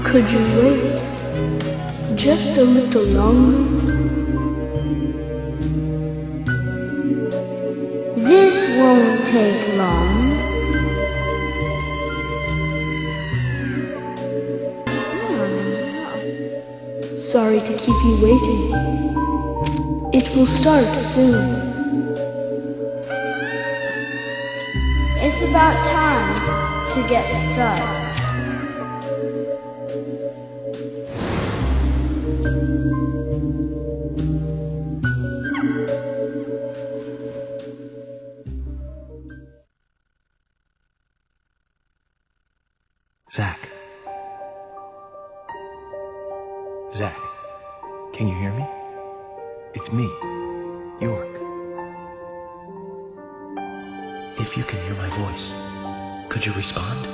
Could you wait just a little longer? This won't take long. Sorry to keep you waiting. It will start soon. It's about time to get started. Zach, can you hear me? It's me, York. If you can hear my voice, could you respond?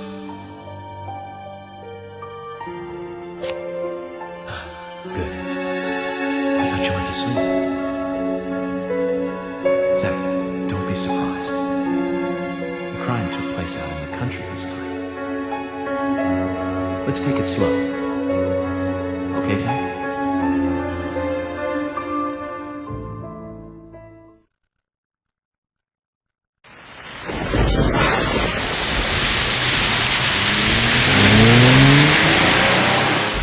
Good. I thought you went to sleep. Zach, don't be surprised. The crime took place out in the country this time. Let's take it slow. Okay, Zach?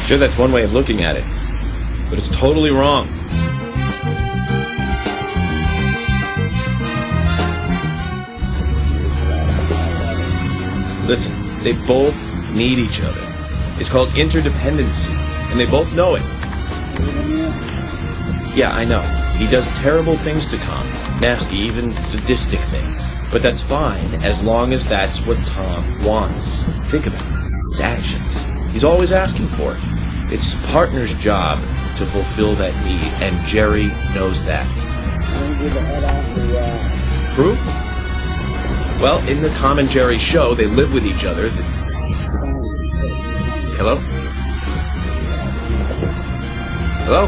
Sure, that's one way of looking at it, but it's totally wrong. Listen, they both need each other. It's called interdependency, and they both know it. Yeah, I know. He does terrible things to Tom. Nasty, even sadistic things. But that's fine, as long as that's what Tom wants. Think of it. His actions. He's always asking for it. It's his partner's job to fulfill that need, and Jerry knows that. Proof? Well, in the Tom and Jerry show, they live with each other. Hello? Hello?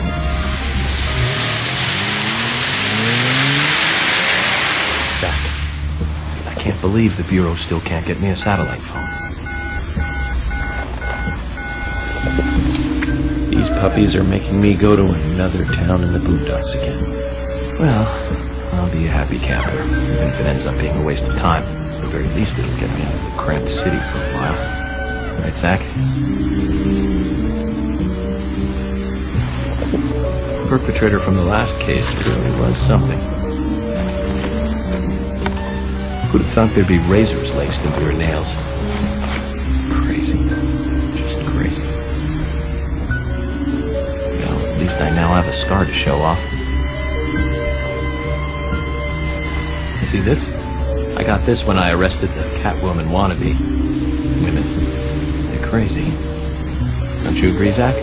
Zach, I can't believe the Bureau still can't get me a satellite phone. These puppies are making me go to another town in the boondocks again. Well, I'll be a happy camper, even if it ends up being a waste of time. At the very least, it'll get me out of the cramped city for a while. Right, Zach? The perpetrator from the last case really was something. Who'd have thought there'd be razors laced into her nails? Crazy. Just crazy. Well, at least I now have a scar to show off. You see this? I got this when I arrested the Catwoman wannabe. Women. They're crazy. Don't you agree, Zach?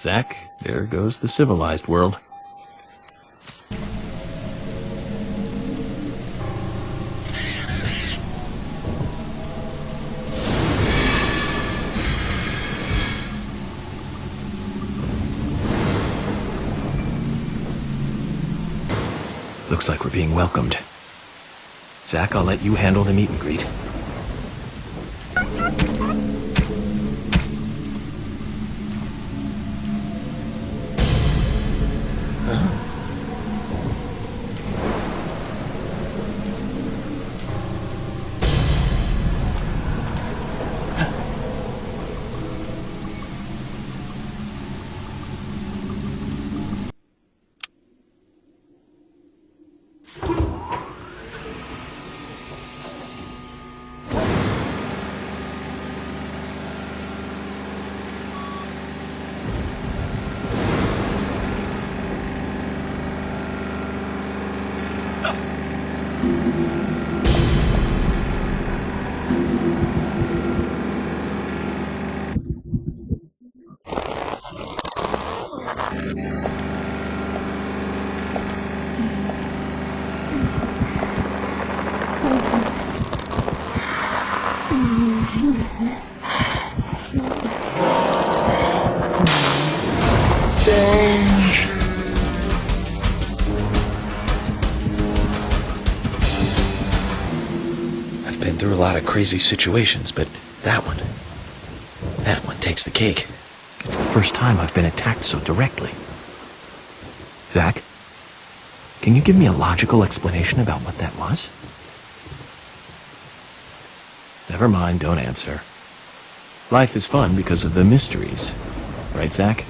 Zach, there goes the civilized world. Looks like we're being welcomed. Zach, I'll let you handle the meet and greet. I've been through a lot of crazy situations, but that one takes the cake. It's the first time I've been attacked so directly. Zach, can you give me a logical explanation about what that was? Never mind, don't answer. Life is fun because of the mysteries. Right, Zach?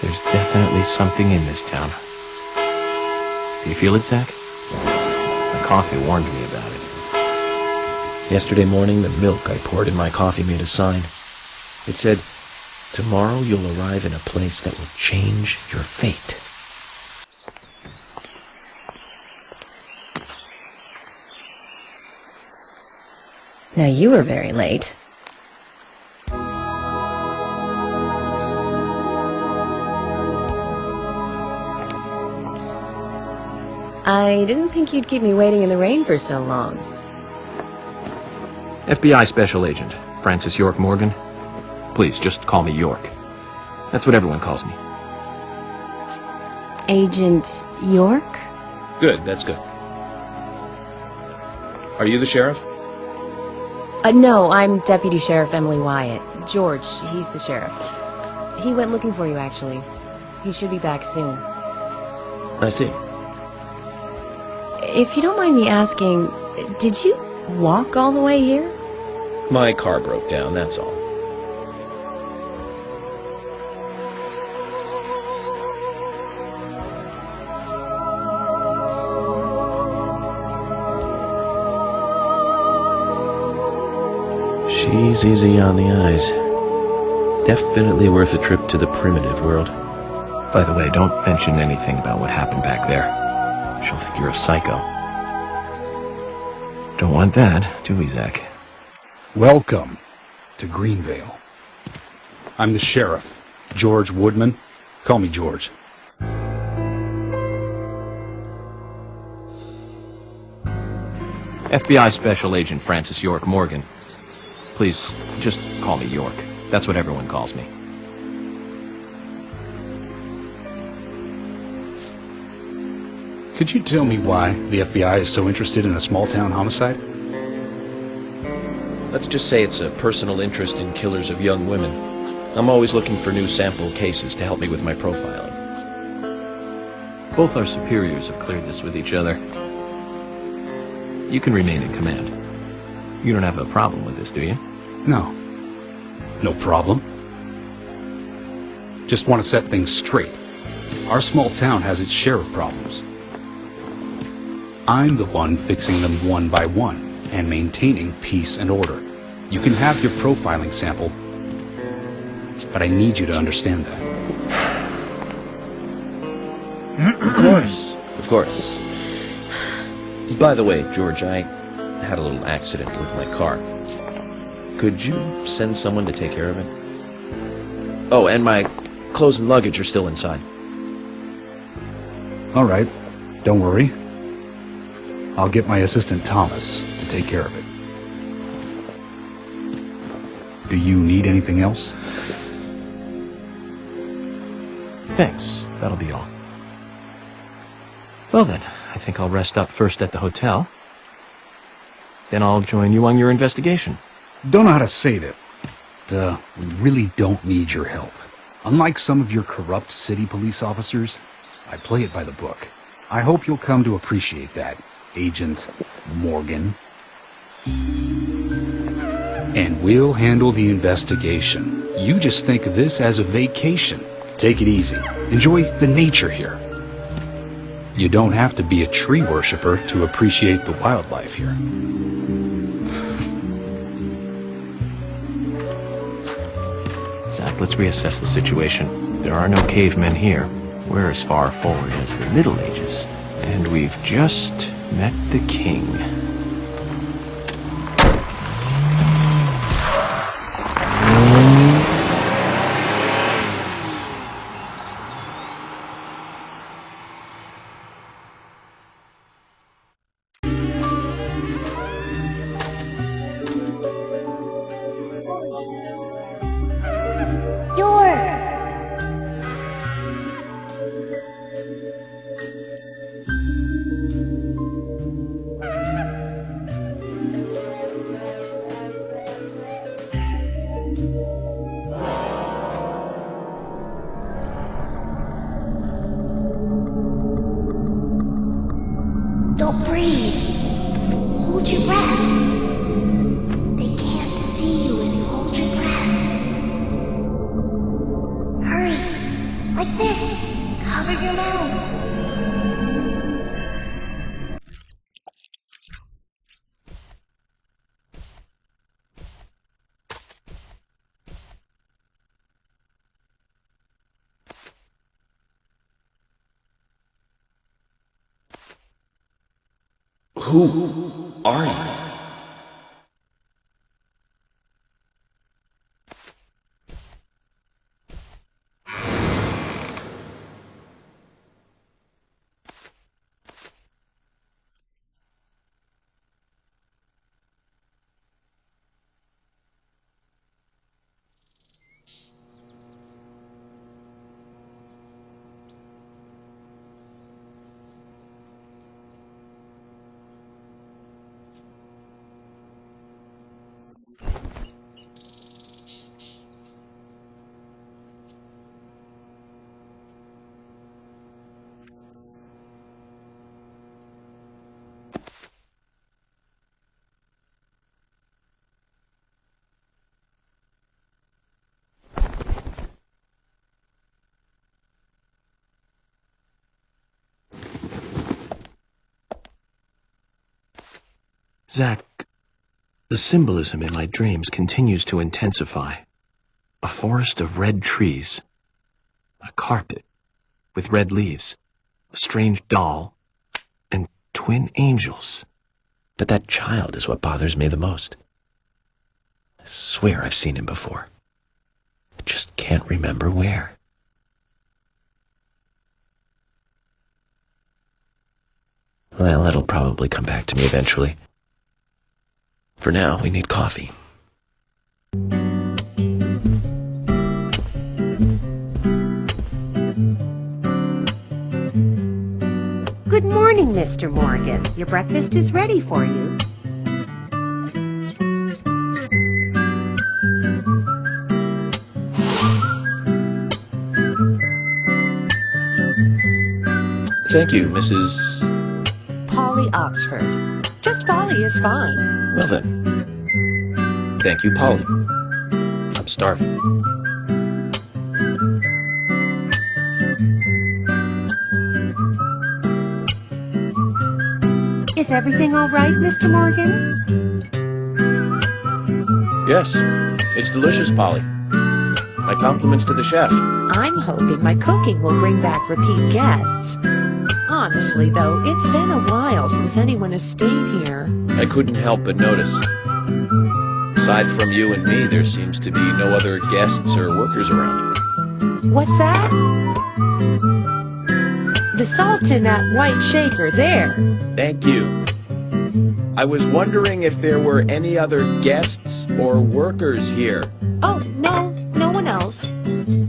There's definitely something in this town. Do you feel it, Zach? The coffee warned me about it. Yesterday morning, the milk I poured in my coffee made a sign. It said, "Tomorrow you'll arrive in a place that will change your fate." Now you were very late. I didn't think you'd keep me waiting in the rain for so long. FBI Special Agent, Francis York Morgan. Please, just call me York. That's what everyone calls me. Agent York? Good, that's good. Are you the sheriff? No, I'm Deputy Sheriff Emily Wyatt. George, he's the sheriff. He went looking for you, actually. He should be back soon. I see. If you don't mind me asking, did you walk all the way here? My car broke down, that's all. She's easy on the eyes. Definitely worth a trip to the primitive world. By the way, don't mention anything about what happened back there. She'll think you're a psycho. Don't want that, do we, Zach? Welcome to Greenvale. I'm the sheriff, George Woodman. Call me George. FBI Special Agent Francis York Morgan. Please, just call me York. That's what everyone calls me. Could you tell me why the FBI is so interested in a small-town homicide? Let's just say it's a personal interest in killers of young women. I'm always looking for new sample cases to help me with my profiling. Both our superiors have cleared this with each other. You can remain in command. You don't have a problem with this, do you? No. No problem. Just want to set things straight. Our small town has its share of problems. I'm the one fixing them one by one and maintaining peace and order. You can have your profiling sample, but I need you to understand that. Of course. Of course. By the way, George, I had a little accident with my car. Could you send someone to take care of it? Oh, and my clothes and luggage are still inside. All right. Don't worry. I'll get my assistant Thomas to take care of it. Do you need anything else? Thanks. That'll be all. Well then, I think I'll rest up first at the hotel. Then I'll join you on your investigation. Don't know how to say that. We really don't need your help. Unlike some of your corrupt city police officers, I play it by the book. I hope you'll come to appreciate that, Agent Morgan. And we'll handle the investigation. You just think of this as a vacation. Take it easy. Enjoy the nature here. You don't have to be a tree worshiper to appreciate the wildlife here. Zach, let's reassess the situation. There are no cavemen here. We're as far forward as the Middle Ages. And we've just met the king. Don't breathe. Hold your breath. They can't see you if you hold your breath. Hurry. Like this. Cover your mouth. Who are you? Zach, the symbolism in my dreams continues to intensify. A forest of red trees, a carpet with red leaves, a strange doll, and twin angels. But that child is what bothers me the most. I swear I've seen him before. I just can't remember where. Well, it'll probably come back to me eventually. For now, we need coffee. Good morning, Mr. Morgan. Your breakfast is ready for you. Thank you, Mrs. Polly Oxford. Just Polly is fine. Well then. Thank you, Polly. I'm starving. Is everything all right, Mr. Morgan? Yes, it's delicious, Polly. My compliments to the chef. I'm hoping my cooking will bring back repeat guests. Honestly, though, it's been a while since anyone has stayed here. I couldn't help but notice. Aside from you and me, there seems to be no other guests or workers around. What's that? The salt's in that white shaker there. Thank you. I was wondering if there were any other guests or workers here. Oh, no one else.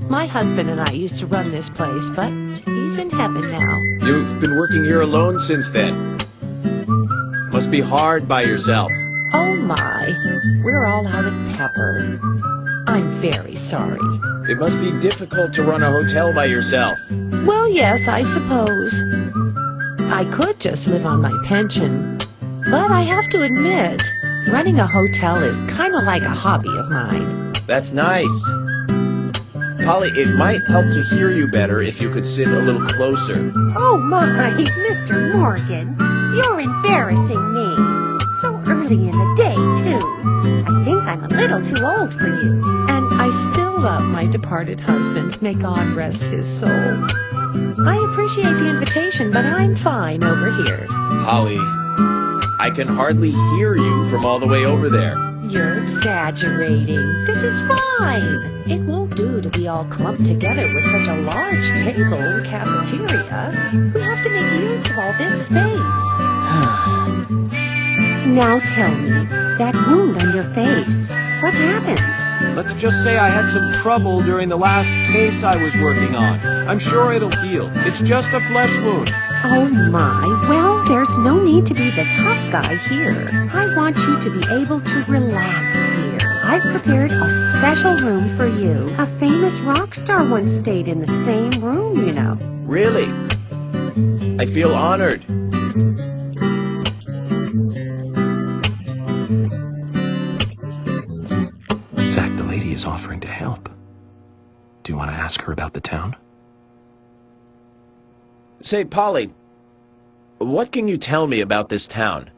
My husband and I used to run this place, but he's in heaven now. You've been working here alone since then. Must be hard by yourself. Oh my, we're all out of pepper. I'm very sorry. It must be difficult to run a hotel by yourself. Well, yes, I suppose. I could just live on my pension. But I have to admit, running a hotel is kind of like a hobby of mine. That's nice. Polly, it might help to hear you better if you could sit a little closer. Oh my, Mr. Morgan, you're embarrassing me. So early in the day, too. I think I'm a little too old for you. And I still love my departed husband. May God rest his soul. I appreciate the invitation, but I'm fine over here. Polly, I can hardly hear you from all the way over there. You're exaggerating. This is fine. It won't do to be all clumped together with such a large table and cafeteria. We have to make use of all this space. Now tell me, that wound on your face, what happened? Let's just say I had some trouble during the last case I was working on. I'm sure it'll heal. It's just a flesh wound. Oh my, well, there's no need to be the tough guy here. I want you to be able to relax here. I've prepared a special room for you. A famous rock star once stayed in the same room, you know. Really? I feel honored. Zach, the lady is offering to help. Do you want to ask her about the town? Say, Polly, what can you tell me about this town?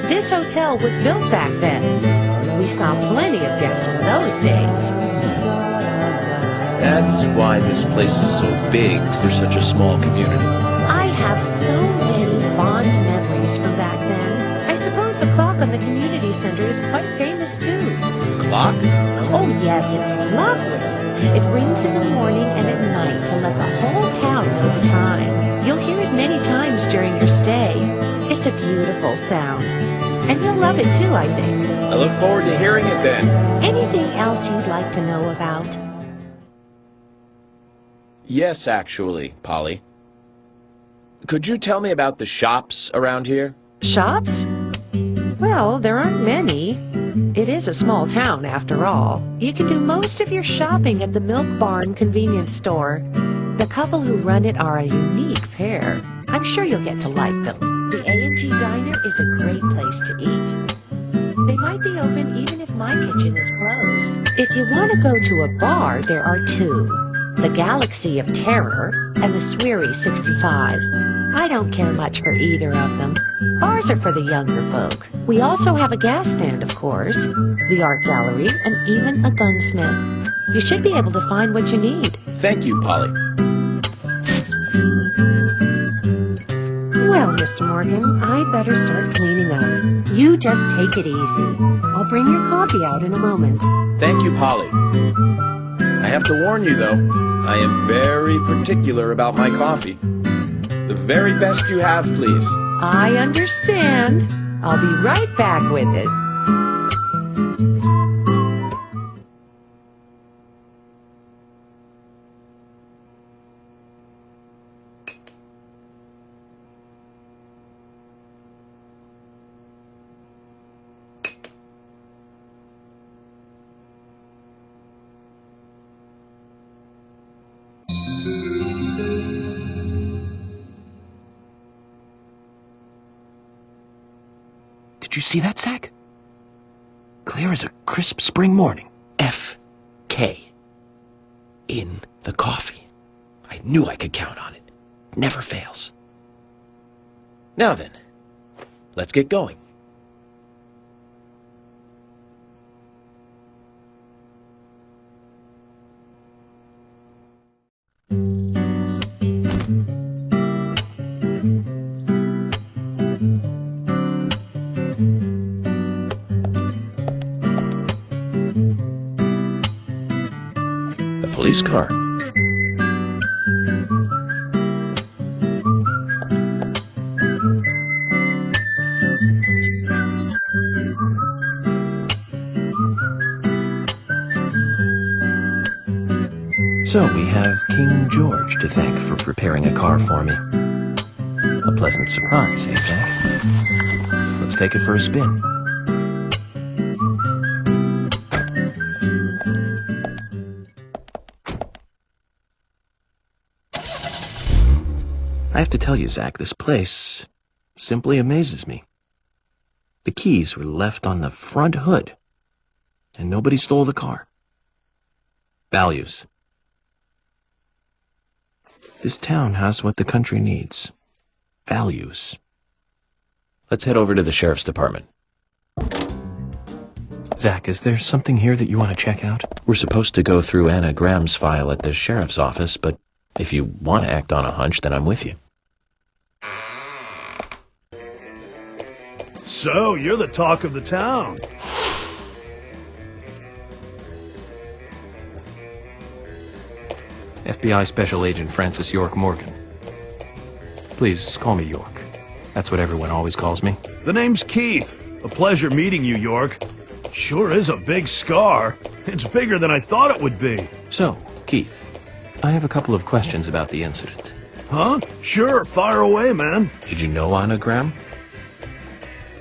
This hotel was built back then. We saw plenty of guests in those days. That's why this place is so big for such a small community. I have so many fond memories from back then. I suppose the clock on the community center is quite famous too. Clock? Oh yes, it's lovely. It rings in the morning and at night to let the whole town know the time. You'll hear it many times during your stay. It's a beautiful sound. And you'll love it too, I think. I look forward to hearing it then. Anything else you'd like to know about? Yes, actually, Polly. Could you tell me about the shops around here? Shops? Well, there aren't many. It is a small town, after all. You can do most of your shopping at the Milk Barn convenience store. The couple who run it are a unique pair. I'm sure you'll get to like them. The A&G Diner is a great place to eat. They might be open even if my kitchen is closed. If you want to go to a bar, there are two. The Galaxy of Terror and the Sweary 65. I don't care much for either of them. Bars are for the younger folk. We also have a gas stand, of course, the art gallery, and even a gunsmith. You should be able to find what you need. Thank you, Polly. Well, Mr. Morgan, I'd better start cleaning up. You just take it easy. I'll bring your coffee out in a moment. Thank you, Polly. I have to warn you, though, I am very particular about my coffee. The very best you have, please. I understand. I'll be right back with it. you see that, Zach? Clear as a crisp spring morning. F.K. in the coffee. I knew I could count on it. Never fails. Now then, let's get going. The police car. So we have King George to thank for preparing a car for me. A pleasant surprise, eh, Zach? Let's take it for a spin. I have to tell you, Zach, this place simply amazes me. The keys were left on the front hood, and nobody stole the car. Values. This town has what the country needs. Values. Let's head over to the sheriff's department. Zach, is there something here that you want to check out? We're supposed to go through Anna Graham's file at the sheriff's office, but if you want to act on a hunch, then I'm with you. So, you're the talk of the town. FBI Special Agent Francis York Morgan. Please call me York. That's what everyone always calls me. The name's Keith. A pleasure meeting you, York. Sure is a big scar. It's bigger than I thought it would be. So, Keith, I have a couple of questions about the incident. Huh? Sure, fire away, man. Did you know Anna Graham?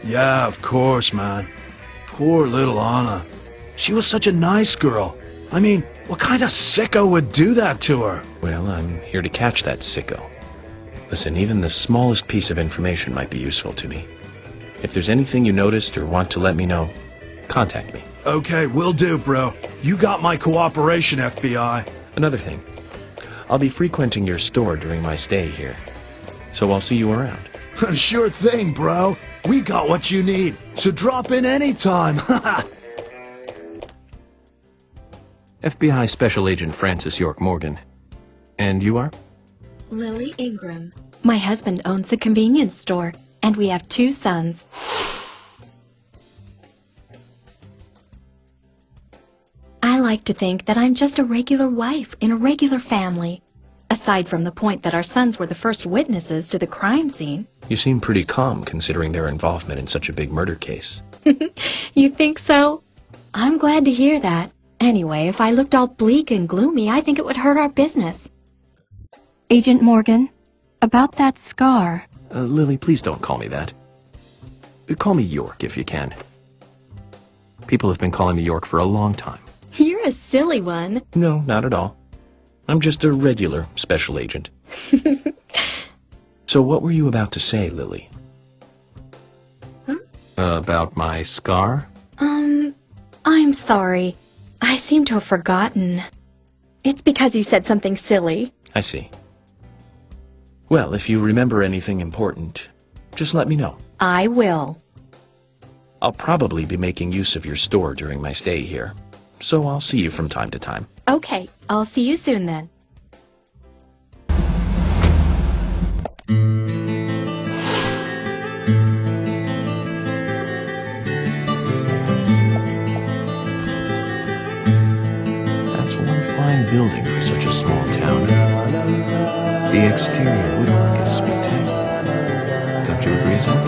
Yeah, of course, man. Poor little Anna. She was such a nice girl. I mean, what kind of sicko would do that to her? Well, I'm here to catch that sicko. Listen, even the smallest piece of information might be useful to me. If there's anything you noticed or want to let me know, contact me. Okay, will do, bro. You got my cooperation, FBI. Another thing, I'll be frequenting your store during my stay here, so I'll see you around. Sure thing, bro. We got what you need, so drop in anytime. FBI Special Agent Francis York Morgan. And you are? Lily Ingram. My husband owns a convenience store, and we have 2 sons. I like to think that I'm just a regular wife in a regular family, aside from the point that our sons were the first witnesses to the crime scene. You seem pretty calm considering their involvement in such a big murder case. You think so? I'm glad to hear that. Anyway, if I looked all bleak and gloomy, I think it would hurt our business. Agent Morgan, about that scar. Lily, please don't call me that. Call me York if you can. People have been calling me York for a long time. You're a silly one. No, not at all. I'm just a regular special agent. So what were you about to say, Lily? Huh? About my scar? I'm sorry. I seem to have forgotten. It's because you said something silly. I see. Well, if you remember anything important, just let me know. I will. I'll probably be making use of your store during my stay here, so I'll see you from time to time. Okay, I'll see you soon then. Building for such a small town. The exterior woodwork is spectacular. Don't you agree, Zach?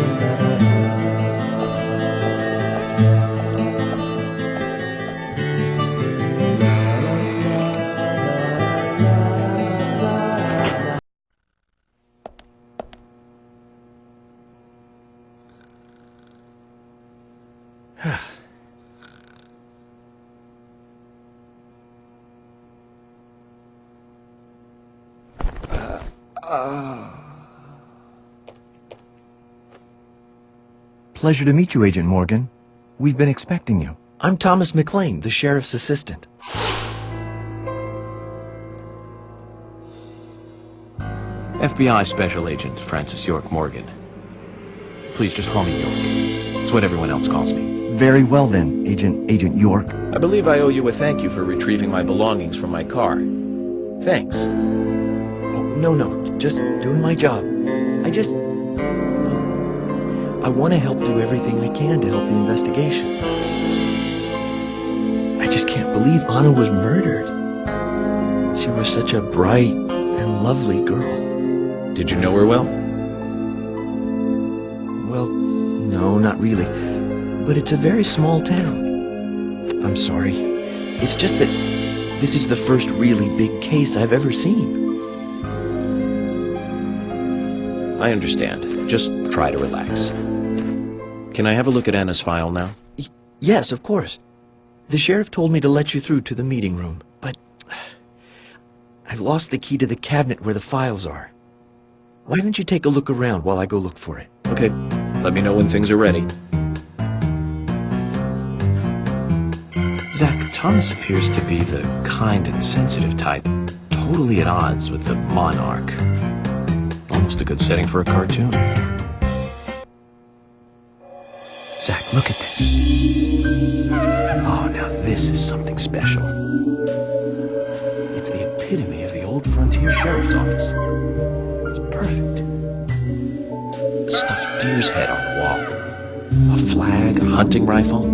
Pleasure to meet you, Agent Morgan. We've been expecting you. I'm Thomas McLean, the sheriff's assistant. FBI Special Agent Francis York Morgan. Please just call me York. It's what everyone else calls me. Very well then, Agent York. I believe I owe you a thank you for retrieving my belongings from my car. Thanks. Oh, no, just doing my job. I want to help do everything I can to help the investigation. I just can't believe Anna was murdered. She was such a bright and lovely girl. Did you know her well? Well, no, not really. But it's a very small town. I'm sorry. It's just that this is the first really big case I've ever seen. I understand. Just try to relax. Can I have a look at Anna's file now? Yes, of course. The sheriff told me to let you through to the meeting room, but I've lost the key to the cabinet where the files are. Why don't you take a look around while I go look for it? Okay. Let me know when things are ready. Zach, Thomas appears to be the kind and sensitive type, totally at odds with the monarch. Almost a good setting for a cartoon. Zach, look at this. Oh, now this is something special. It's the epitome of the old frontier sheriff's office. It's perfect. A stuffed deer's head on the wall. A flag, a hunting rifle.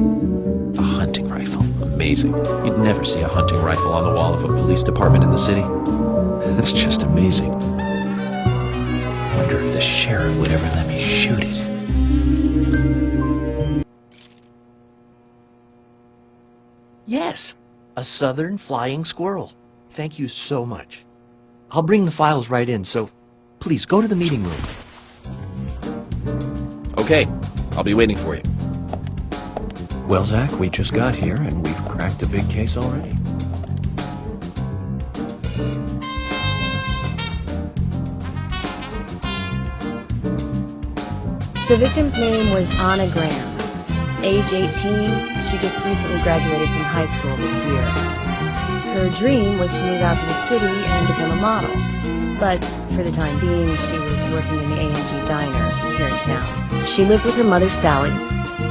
A hunting rifle. Amazing. You'd never see a hunting rifle on the wall of a police department in the city. That's just amazing. I wonder if the sheriff would ever let me shoot it. Yes, a southern flying squirrel. Thank you so much. I'll bring the files right in, so please go to the meeting room. Okay, I'll be waiting for you. Well, Zach, we just got here, and we've cracked a big case already. The victim's name was Anna Graham. Age 18, she just recently graduated from high school this year. Her dream was to move out to the city and become a model. But for the time being, she was working in the A&G diner here in town. She lived with her mother, Sally.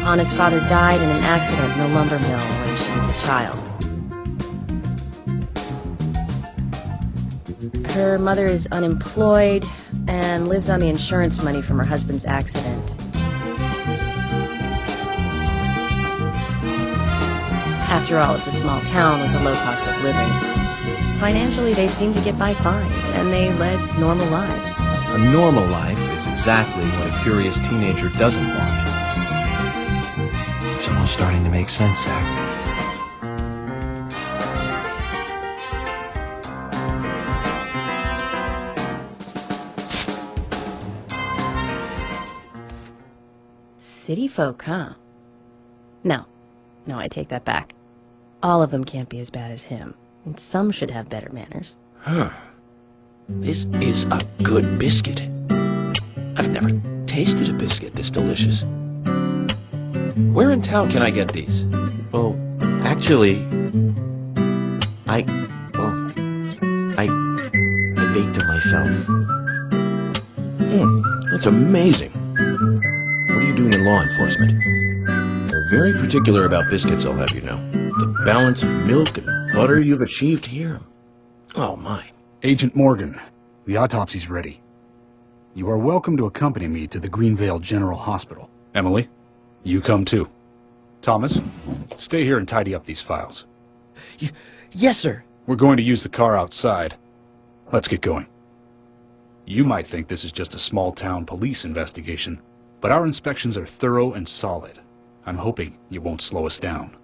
Anna's father died in an accident in a lumber mill when she was a child. Her mother is unemployed and lives on the insurance money from her husband's accident. After all, it's a small town with a low cost of living. Financially, they seem to get by fine, and they led normal lives. A normal life is exactly what a curious teenager doesn't want. It's almost starting to make sense, Zach. City folk, huh? No, I take that back. All of them can't be as bad as him, and some should have better manners. Huh. This is a good biscuit. I've never tasted a biscuit this delicious. Where in town can I get these? Well, actually, I baked them myself. That's amazing. What are you doing in law enforcement? They're very particular about biscuits, I'll have you know. The balance of milk and butter you've achieved here. Oh, my. Agent Morgan, the autopsy's ready. You are welcome to accompany me to the Greenvale General Hospital. Emily, you come too. Thomas, stay here and tidy up these files. Yes, sir. We're going to use the car outside. Let's get going. You might think this is just a small-town police investigation, but our inspections are thorough and solid. I'm hoping you won't slow us down.